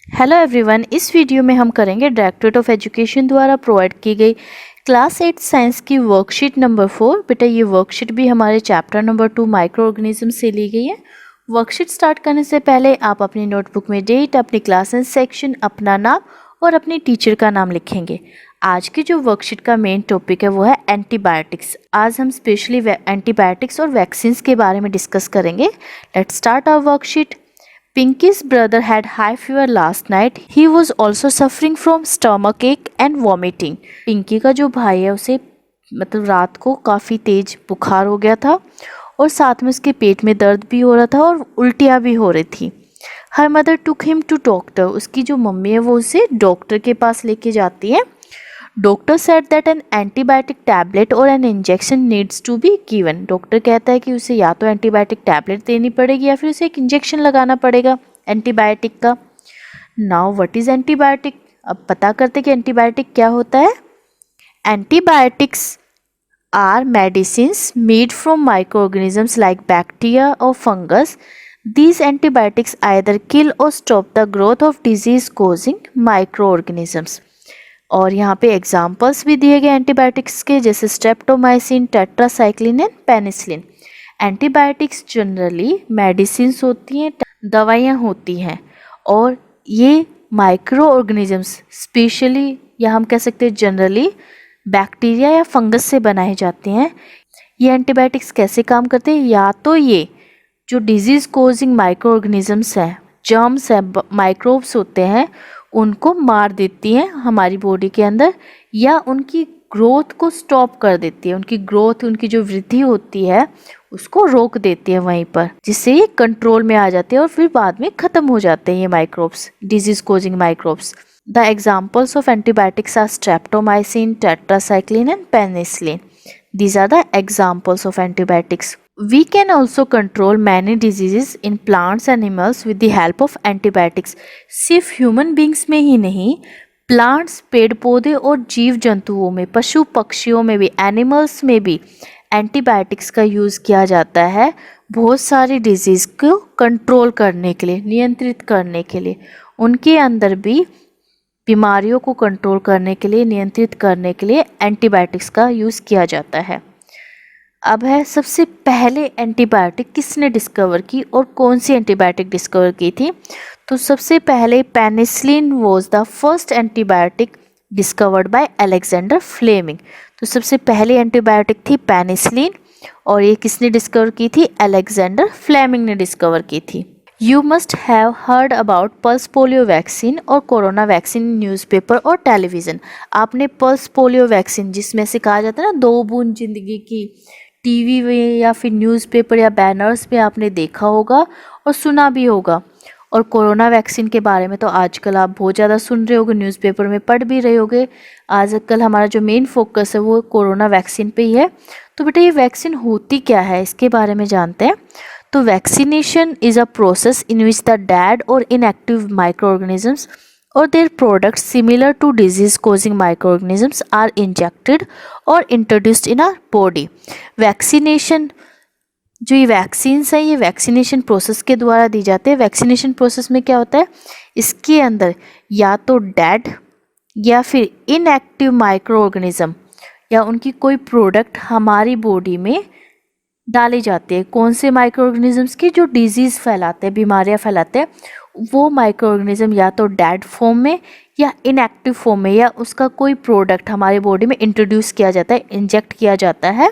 Hello everyone, इस video में हम करेंगे डायरेक्टरेट ऑफ एजुकेशन द्वारा प्रोवाइड की गई क्लास 8 साइंस की वर्कशीट नंबर 4। बेटा ये वर्कशीट भी हमारे चैप्टर नंबर 2 माइक्रो ऑर्गेनिज्म से ली गई है। वर्कशीट स्टार्ट करने से पहले आप अपनी नोटबुक में डेट, अपनी क्लास एंड सेक्शन, अपना नाम और अपनी टीचर का नाम लिखेंगे। आज की जो वर्कशीट का मेन टॉपिक है वो है एंटीबायोटिक्स। आज हम स्पेशली एंटीबायोटिक्स और वैक्सीन के बारे में डिस्कस करेंगे। Let's start our worksheet. Pinky's brother had high fever last night. He was also suffering from stomach ache and vomiting. Pinky का जो भाई है उसे रात को काफ़ी तेज बुखार हो गया था और साथ में उसके पेट में दर्द भी हो रहा था और उल्टियाँ भी हो रही थी। Her mother took him to doctor. उसकी जो मम्मी है वो उसे डॉक्टर के पास लेके जाती है। Doctor said that an antibiotic tablet or an injection needs to be given. Doctor कहता है कि उसे या तो एंटीबायोटिक टैबलेट देनी पड़ेगी या फिर उसे एक इंजेक्शन लगाना पड़ेगा एंटीबायोटिक का। Now what is antibiotic? अब पता करते कि एंटीबायोटिक क्या होता है। Antibiotics are medicines made from micro organisms like bacteria और fungus. These antibiotics either kill or stop the growth of disease causing microorganisms. और यहाँ पे एग्जाम्पल्स भी दिए गए एंटीबायोटिक्स के, जैसे streptomycin, tetracycline and penicillin. Antibiotics generally medicines होती हैं, दवाइयाँ होती हैं, और ये माइक्रो ऑर्गेनिजम्स स्पेशली या हम कह सकते हैं जनरली बैक्टीरिया या फंगस से बनाए जाते हैं। ये एंटीबायोटिक्स कैसे काम करते हैं? या तो ये जो डिजीज़ कोजिंग माइक्रो ऑर्गेनिजम्स हैं, जर्म्स हैं, माइक्रोब्स होते हैं, उनको मार देती हैं हमारी बॉडी के अंदर, या उनकी ग्रोथ को स्टॉप कर देती है। उनकी ग्रोथ, उनकी जो वृद्धि होती है उसको रोक देती है वहीं पर, जिससे ये कंट्रोल में आ जाते हैं और फिर बाद में ख़त्म हो जाते हैं ये microbes, disease causing microbes. The examples of antibiotics are streptomycin, tetracycline and penicillin. These are the examples of antibiotics. We can also control many diseases in plants and animals with the help of antibiotics. सिर्फ human beings में ही नहीं, plants, पेड़ पौधे और जीव जंतुओं में, पशु पक्षियों में भी, एनिमल्स में भी एंटीबायोटिक्स का यूज़ किया जाता है बहुत सारी डिजीज़ को कंट्रोल करने के लिए, नियंत्रित करने के लिए। उनके अंदर भी बीमारियों को कंट्रोल करने के लिए, नियंत्रित करने के लिए एंटीबायोटिक्स का यूज़ किया जाता है। अब है सबसे पहले एंटीबायोटिक किसने डिस्कवर की और कौन सी एंटीबायोटिक डिस्कवर की थी? तो सबसे पहले penicillin was the first antibiotic discovered by Alexander Fleming. तो सबसे पहली एंटीबायोटिक थी पेनिसिलिन, और ये किसने डिस्कवर की थी? अलेक्जेंडर फ्लेमिंग ने डिस्कवर की थी। You must have heard about pulse polio vaccine और कोरोना वैक्सीन न्यूज़पेपर और टेलीविज़न। आपने पल्स पोलियो वैक्सीन, जिसमें से कहा जाता है ना 2 बूंद जिंदगी की, टीवी में या फिर न्यूज़पेपर या बैनर्स में आपने देखा होगा और सुना भी होगा। और कोरोना वैक्सीन के बारे में तो आजकल आप बहुत ज़्यादा सुन रहे होगे, न्यूज़पेपर में पढ़ भी रहे होगे। आजकल हमारा जो मेन फोकस है वो कोरोना वैक्सीन पे ही है। तो बेटा ये वैक्सीन होती क्या है, इसके बारे में जानते हैं। तो vaccination is a process in which the dead or inactive microorganisms or their products similar to disease causing microorganisms are injected or introduced in our body. Vaccination, जो ये वैक्सीन्स हैं, ये वैक्सीनेशन प्रोसेस के द्वारा दी जाते हैं। Vaccination process में क्या होता है, इसके अंदर या तो डेड या फिर इनएक्टिव माइक्रो ऑर्गेनिज्म या उनकी कोई प्रोडक्ट हमारी बॉडी में डाली जाती है। कौन से माइक्रो ऑर्गेनिजम्स की? जो डिजीज़ फैलाते हैं, बीमारियां फैलाते हैं, वो माइक्रो ऑर्गेनिज्म या तो डेड फॉर्म में या इनएक्टिव फॉर्म में, या उसका कोई प्रोडक्ट हमारी बॉडी में इंट्रोड्यूस किया जाता है, इंजेक्ट किया जाता है।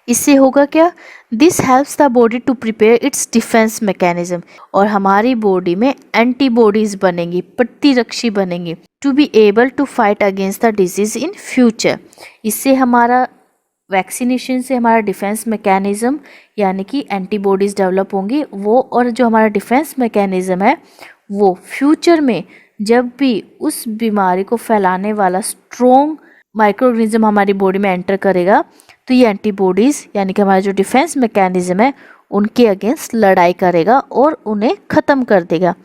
इससे होगा क्या? This helps the body to prepare its defence mechanism, और हमारी बॉडी में एंटीबॉडीज बनेंगी, प्रतिरक्षी बनेंगी, to be able to fight against the disease in future. इससे हमारा वैक्सीनेशन से हमारा डिफेंस मैकेनिज़्म यानी कि एंटीबॉडीज़ डेवलप होंगी वो, और जो हमारा डिफेंस मैकेनिज़्म है वो फ्यूचर में जब भी उस बीमारी को फैलाने वाला स्ट्रॉन्ग माइक्रो ऑर्गेनिज्म हमारी बॉडी में एंटर करेगा, तो ये एंटीबॉडीज़ यानी कि हमारा जो डिफेंस मैकेनिज़्म है उनके अगेंस्ट लड़ाई करेगा और उन्हें ख़त्म कर देगा।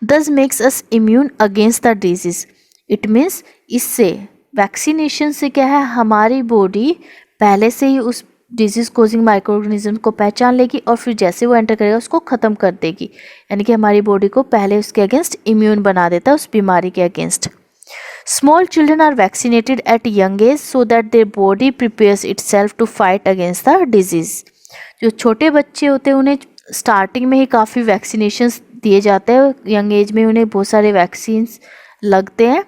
दस makes us immune against the disease. It means इससे, वैक्सीनेशन से क्या है, हमारी बॉडी पहले से ही उस डिजीज़ कोजिंग माइक्रो ऑर्गेनिज्म को पहचान लेगी और फिर जैसे वो एंटर करेगा उसको ख़त्म कर देगी, यानी कि हमारी बॉडी को पहले उसके अगेंस्ट इम्यून बना देता है उस बीमारी के against. Small children are vaccinated at young age so that their body prepares itself to fight against the disease. जो छोटे बच्चे होते हैं उन्हें स्टार्टिंग में ही काफ़ी वैक्सीनेशंस दिए जाते हैं, यंग एज में उन्हें बहुत सारे वैक्सीन्स लगते हैं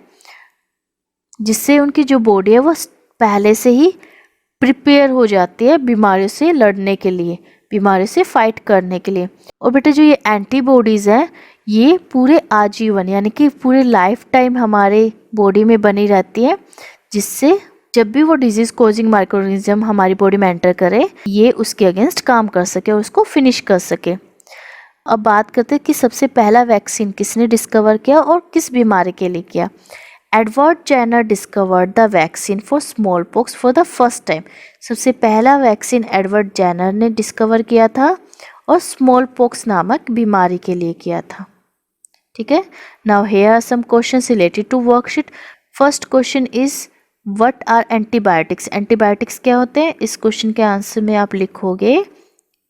जिससे उनकी जो बॉडी है वो पहले से ही प्रिपेयर हो जाती है बीमारियों से लड़ने के लिए, बीमारियों से फाइट करने के लिए। और बेटा जो ये एंटीबॉडीज़ हैं ये पूरे आजीवन यानी कि पूरे लाइफ टाइम हमारे बॉडी में बनी रहती है, जिससे जब भी वो डिजीज़ कोजिंग माइक्रो ऑर्गेनिज्म हमारी बॉडी में एंटर करे ये उसके अगेंस्ट काम कर सके और उसको फिनिश कर सके। अब बात करते हैं कि सबसे पहला वैक्सीन किसने डिस्कवर किया और किस बीमारी के लिए किया। Edward Jenner discovered the vaccine for smallpox for the first time. सबसे पहला वैक्सीन एडवर्ड जेनर ने डिस्कवर किया था और स्मॉल पॉक्स नामक बीमारी के लिए किया था। ठीक है, now here are some questions related to worksheet. First question is what are antibiotics. Antibiotics क्या होते हैं? इस क्वेश्चन के आंसर में आप लिखोगे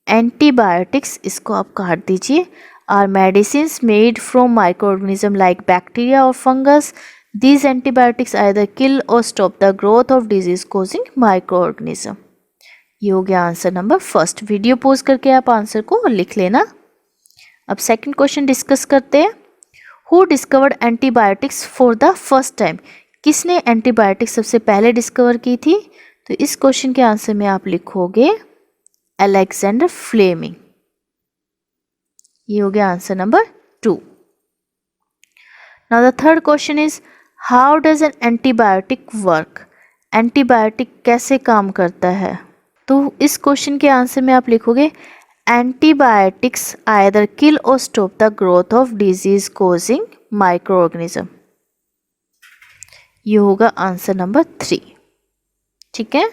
एंटीबायोटिक्स, इसको आप काट दीजिए, are medicines made from micro organism like bacteria और fungus. These antibiotics either kill or stop the growth of disease causing microorganism। ये हो गया answer number first. Video pause करके आप आंसर को लिख लेना। अब सेकंड क्वेश्चन डिस्कस करते हैं। Who discovered antibiotics for the first time? किसने एंटीबायोटिक्स सबसे पहले डिस्कवर की थी? तो इस क्वेश्चन के आंसर में आप लिखोगे अलेक्जेंडर फ्लेमिंग। ये हो गया answer number 2। Now the third question is how does an antibiotic work? Antibiotic कैसे काम करता है? तो इस क्वेश्चन के आंसर में आप लिखोगे एंटीबायोटिक्स आइदर किल और stop the growth of disease causing micro organism. ये होगा आंसर नंबर 3। ठीक है,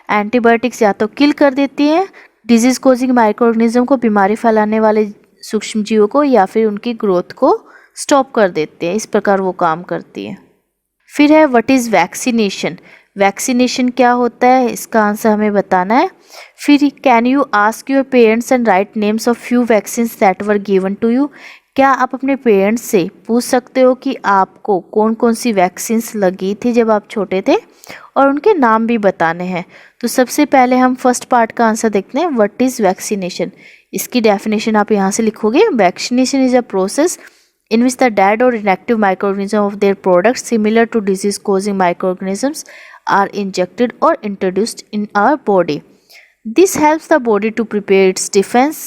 एंटीबायोटिक्स या तो किल कर देती है डिजीज कोजिंग माइक्रो ऑर्गेनिज्म को, बीमारी फैलाने वाले सूक्ष्म जीवों को, या फिर उनकी ग्रोथ को स्टॉप कर देते हैं। इस प्रकार वो काम करती है। फिर है व्हाट इज़ वैक्सीनेशन। वैक्सीनेशन क्या होता है, इसका आंसर हमें बताना है। फिर can you ask your parents and write names of few vaccines that were given to you. क्या आप अपने पेरेंट्स से पूछ सकते हो कि आपको कौन कौन सी वैक्सीन्स लगी थी जब आप छोटे थे, और उनके नाम भी बताने हैं। तो सबसे पहले हम फर्स्ट पार्ट का आंसर देखते हैं, व्हाट इज़ वैक्सीनेशन। इसकी डेफिनेशन आप यहाँ से लिखोगे, vaccination is a process in which the dead or inactive microorganisms of their products similar to disease causing microorganisms are injected or introduced in our body. This helps the body to prepare its defense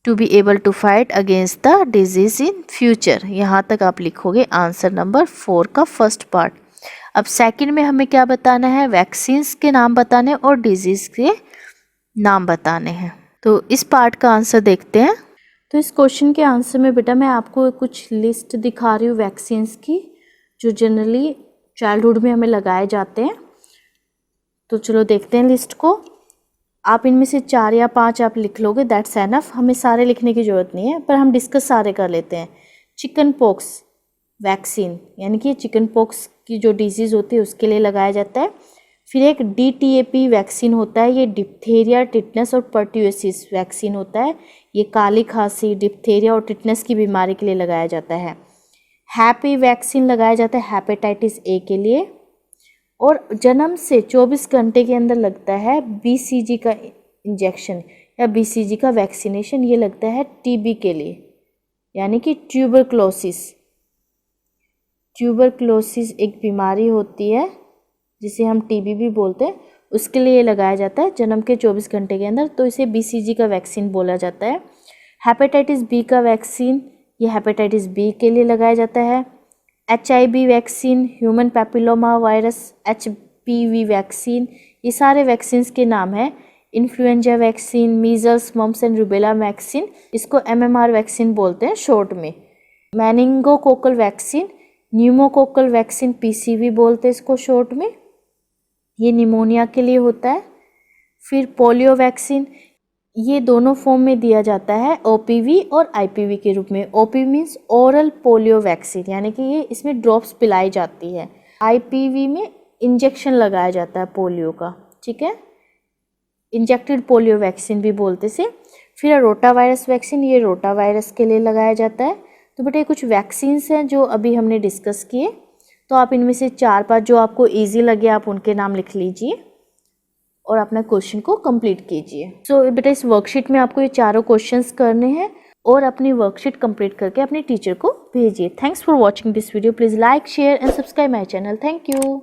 to be able to fight against the disease in future। यहाँ तक आप लिखोगे answer number 4 का first part. अब second में हमें क्या बताना है, वैक्सीन्स के नाम बताने और डिजीज़ के नाम बताने हैं। तो इस पार्ट का आंसर देखते हैं। तो इस क्वेश्चन के आंसर में बेटा मैं आपको कुछ लिस्ट दिखा रही हूँ वैक्सीन्स की, जो जनरली चाइल्डहुड में हमें लगाए जाते हैं। तो चलो देखते हैं लिस्ट को। आप इनमें से 4 या 5 आप लिख लोगे, दैट्स एनफ। हमें सारे लिखने की ज़रूरत नहीं है, पर हम डिस्कस सारे कर लेते हैं। चिकन पॉक्स वैक्सीन, यानी कि चिकन पॉक्स की जो डिजीज़ होती है उसके लिए लगाया जाता है। फिर एक DTaP वैक्सीन होता है, ये डिप्थेरिया, टिटनस और पर्ट्यूसिस वैक्सीन होता है। ये काली खांसी, डिप्थेरिया और टिटनस की बीमारी के लिए लगाया जाता है। हैप्पी वैक्सीन लगाया जाता है हेपेटाइटिस A के लिए, और जन्म से 24 घंटे के अंदर लगता है BCG का इंजेक्शन या BCG का वैक्सीनेशन। ये लगता है TB के लिए, यानी कि ट्यूबरक्लोसिस। ट्यूबरक्लोसिस एक बीमारी होती है जिसे हम TB भी बोलते हैं, उसके लिए लगाया जाता है जन्म के 24 घंटे के अंदर, तो इसे BCG का वैक्सीन बोला जाता है। हेपेटाइटिस B का वैक्सीन, ये हेपेटाइटिस B के लिए लगाया जाता है। HIV vaccine, human papilloma virus, HPV vaccine, ये सारे वैक्सीन्स के नाम हैं। Influenza vaccine, measles, mumps and rubella vaccine, इसको MMR वैक्सीन बोलते हैं शॉर्ट में। Meningococcal vaccine, pneumococcal vaccine PCV बोलते हैं इसको शॉर्ट में, ये निमोनिया के लिए होता है। फिर पोलियो वैक्सीन, ये दोनों फॉर्म में दिया जाता है, OPV और IPV के रूप में। OPV means oral polio vaccine, यानी कि ये इसमें ड्रॉप्स पिलाई जाती है। IPV में इंजेक्शन लगाया जाता है पोलियो का। ठीक है, इंजेक्टेड पोलियो वैक्सीन भी बोलते से। फिर रोटा वायरस वैक्सीन, ये रोटा वायरस के लिए लगाया जाता है। तो बेटा ये कुछ वैक्सीन्स हैं जो अभी हमने डिस्कस किए। तो आप इनमें से 4-5 जो आपको इजी लगे आप उनके नाम लिख लीजिए और अपना क्वेश्चन को कंप्लीट कीजिए। सो बेटा इस वर्कशीट में आपको ये चारों क्वेश्चंस करने हैं और अपनी वर्कशीट कंप्लीट करके अपने टीचर को भेजिए। Thanks for watching this video. Please like, share and subscribe my channel. Thank you.